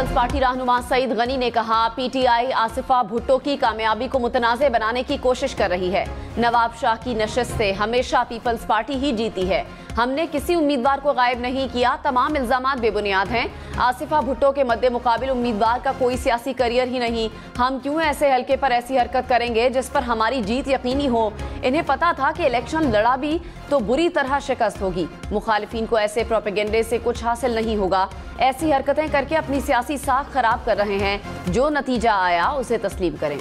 Peoples party रहनुमा सईद गनी ने कहा, पीटीआई आसिफा भुट्टो की कामयाबी को मुतनाज़े बनाने की कोशिश कर रही है। नवाब शाह की नशिस्त से हमेशा पीपल्स पार्टी ही जीती है। हमने किसी उम्मीदवार को गायब नहीं किया। तमाम इल्जामात बेबुनियाद हैं। आसिफा भुट्टो के मद्दे मुकाबिल उम्मीदवार का कोई सियासी करियर ही नहीं। हम क्यों ऐसे हल्के पर ऐसी हरकत करेंगे जिस पर हमारी जीत यकीनी हो। इन्हें पता था कि इलेक्शन लड़ा भी तो बुरी तरह शिकस्त होगी। मुखालिफिन को ऐसे प्रोपेगेंडे से कुछ हासिल नहीं होगा। ऐसी हरकतें करके अपनी सियासी साख खराब कर रहे हैं। जो नतीजा आया उसे तस्लीम करें।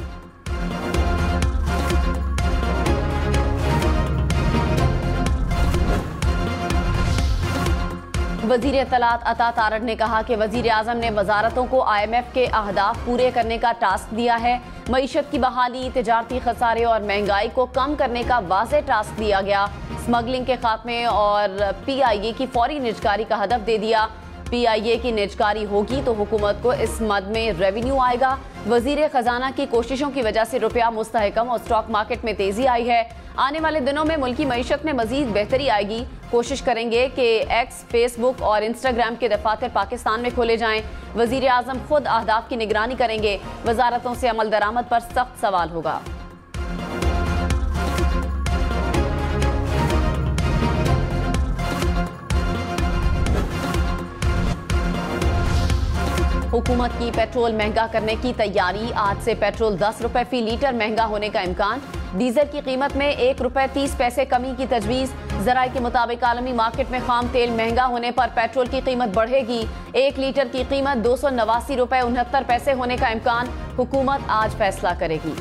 वजीर इत्तलात अता तारड़ ने कहा कि वजीर आजम ने वजारतों को IMF के अहदाफ पूरे करने का टास्क दिया है। मईशत की बहाली, तिजारती खसारे और महंगाई को कम करने का वाज़ेह टास्क दिया गया। स्मगलिंग के खात्मे और PIA की फौरी निजकारी का हदफ दे दिया। PIA की निजकारी होगी तो हुकूमत को इस मद में रेवेन्यू आएगा। वजीर खजाना की कोशिशों की वजह से रुपया मुस्तहकम और स्टॉक मार्केट में तेजी आई है। आने वाले दिनों में मुल्की मईशत में मजीद बेहतरी आएगी। कोशिश करेंगे कि एक्स, फेसबुक और इंस्टाग्राम के दफातर पाकिस्तान में खोले जाएं। वजीर आजम खुद अहदाफ की निगरानी करेंगे। वजारतों से अमल दरामद पर सख्त सवाल होगा। हुकूमत की पेट्रोल महंगा करने की तैयारी। आज से पेट्रोल 10 रुपए फी लीटर महंगा होने का इम्कान। डीजल की कीमत में 1 रुपए 30 पैसे कमी की तजवीज़। जराए के मुताबिक आलमी मार्केट में खाम तेल महंगा होने पर पेट्रोल की कीमत बढ़ेगी। 1 लीटर की कीमत 289 रुपए 69 पैसे होने का इम्कान। हुकूमत आज फैसला करेगी।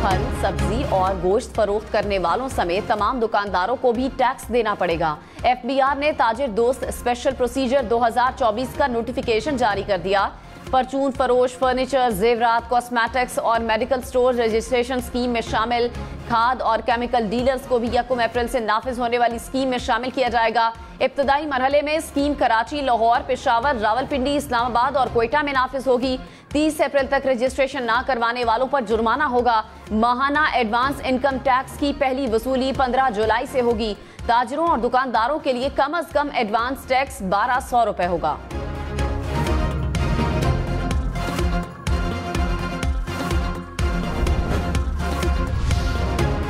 फल, सब्जी और गोश्त फरोख्त करने वालों समेत तमाम दुकानदारों को भी टैक्स देना पड़ेगा। FBR ने ताजिर दोस्त स्पेशल प्रोसीजर 2024 का नोटिफिकेशन जारी कर दिया। परचून फरोश, फर्नीचर, जेवरात, कॉस्मेटिक्स और मेडिकल स्टोर रजिस्ट्रेशन स्कीम में शामिल। खाद और केमिकल डीलर्स को भी 1 अप्रैल से नाफिज होने वाली स्कीम में शामिल किया जाएगा। इब्तदाई मरहले में स्कीम कराची, लाहौर, पेशावर, रावलपिंडी, इस्लामाबाद और कोयटा में नाफिज होगी। 30 अप्रैल तक रजिस्ट्रेशन ना करवाने वालों पर जुर्माना होगा। माहाना एडवांस इनकम टैक्स की पहली वसूली 15 जुलाई से होगी। ताजिरों और दुकानदारों के लिए कम अज कम एडवांस टैक्स 1200 रुपए होगा।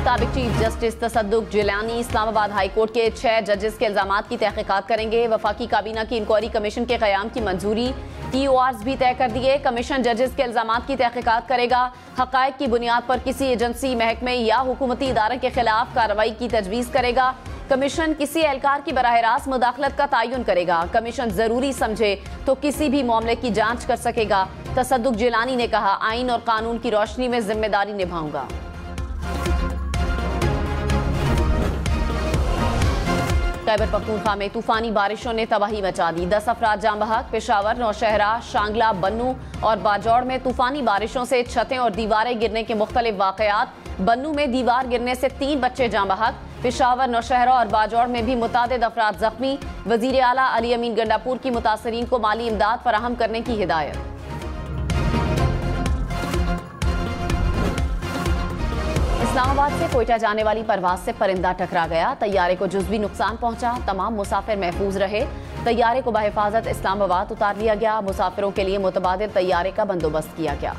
साबिक चीफ जस्टिस तसद्दुक जिलानी इस्लामाबाद हाई कोर्ट के 6 जजेस के इल्जामात की तहकीकात करेंगे। वफाकी काबीना की इंक्वायरी कमीशन के क़याम की मंजूरी। TORs भी तय कर दिए। कमीशन जजेस के इल्जामात की तहकीकात करेगा। हक़ाइक़ की बुनियाद पर किसी एजेंसी, महकमे या हुकूमती इदारे के खिलाफ कार्रवाई की तजवीज़ करेगा। कमीशन किसी एहलकार की बराह रास्त मुदाखलत का तयन करेगा। कमीशन जरूरी समझे तो किसी भी मामले की जांच कर सकेगा। तसद्दुक जिलानी ने कहा, आइन और कानून की रोशनी में जिम्मेदारी निभाऊंगा। खैबर पख्तूनख्वा में तूफानी बारिशों ने तबाही मचा दी। 10 अफराद जाँ बहक। पेशावर, नौशहरा, शांगला, बन्नू और बाजौड़ में तूफानी बारिशों से छतें और दीवारें गिरने के मुख्तलिफ वाकयात। बन्नू में दीवार गिरने से 3 बच्चे जाँ बहक। पेशावर, नौशहरा और बाजौड़ में भी मुतादिद अफराद जख्मी। वजीर आला अली अमीन गंडापुर की मुतासरीन को माली इमदाद फराहम करने की हिदायत। इस्लामाबाद से कोयटा जाने वाली परवाज से परिंदा टकरा गया। तैयारे को जुज़वी नुकसान पहुंचा। तमाम मुसाफिर महफूज रहे। तैयारे को बहिफाजत इस्लामाबाद उतार लिया गया। मुसाफिरों के लिए मुतबादिल तैयारे का बंदोबस्त किया गया।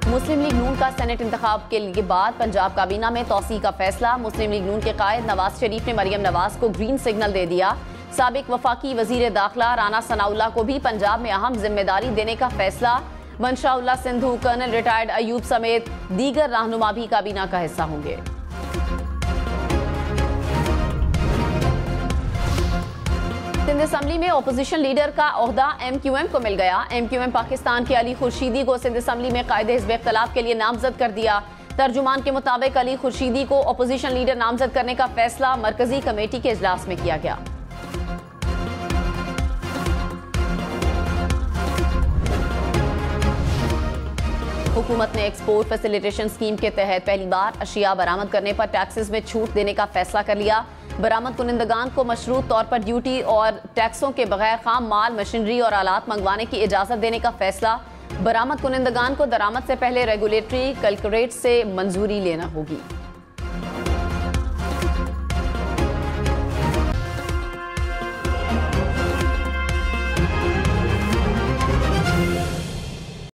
मुस्लिम लीग नून का सेनेट इंतखाब के बाद पंजाब काबीना में तौसी का फैसला। मुस्लिम लीग नून के कायद नवाज शरीफ ने मरियम नवाज को ग्रीन सिग्नल दे दिया। साबिक वफाकी वजीर दाखिला राना सनाउल्लाह को भी पंजाब में अहम जिम्मेदारी देने का फैसला। मनशाउल्लाह सिंधु, कर्नल रिटायर्ड अयूब समेत दीगर रहनुमा भी काबीना का हिस्सा होंगे। सिंध असम्बली में ओपोजिशन लीडर का ओहदा MQM को मिल गया। MQM पाकिस्तान के अली खुर्शीदी को सिंध असम्बली में कायदे हिज़्ब इख्तिलाफ के लिए नामजद कर दिया। तर्जुमान के मुताबिक अली खुर्शीदी को ओपोजिशन लीडर नामजद करने का फैसला मरकजी कमेटी के इजलास में किया गया। हुकूमत ने एक्सपोर्ट फैसिलिटेशन स्कीम के तहत पहली बार अशिया बरामद करने पर टैक्सेस में छूट देने का फैसला कर लिया। बरामद कुनिंदगान को मशरूत तौर पर ड्यूटी और टैक्सों के बगैर खाम माल, मशीनरी और आलात मंगवाने की इजाजत देने का फैसला। बरामद कुनिंदगान को दरामद से पहले रेगुलेटरी कलकुलेट से मंजूरी लेना होगी।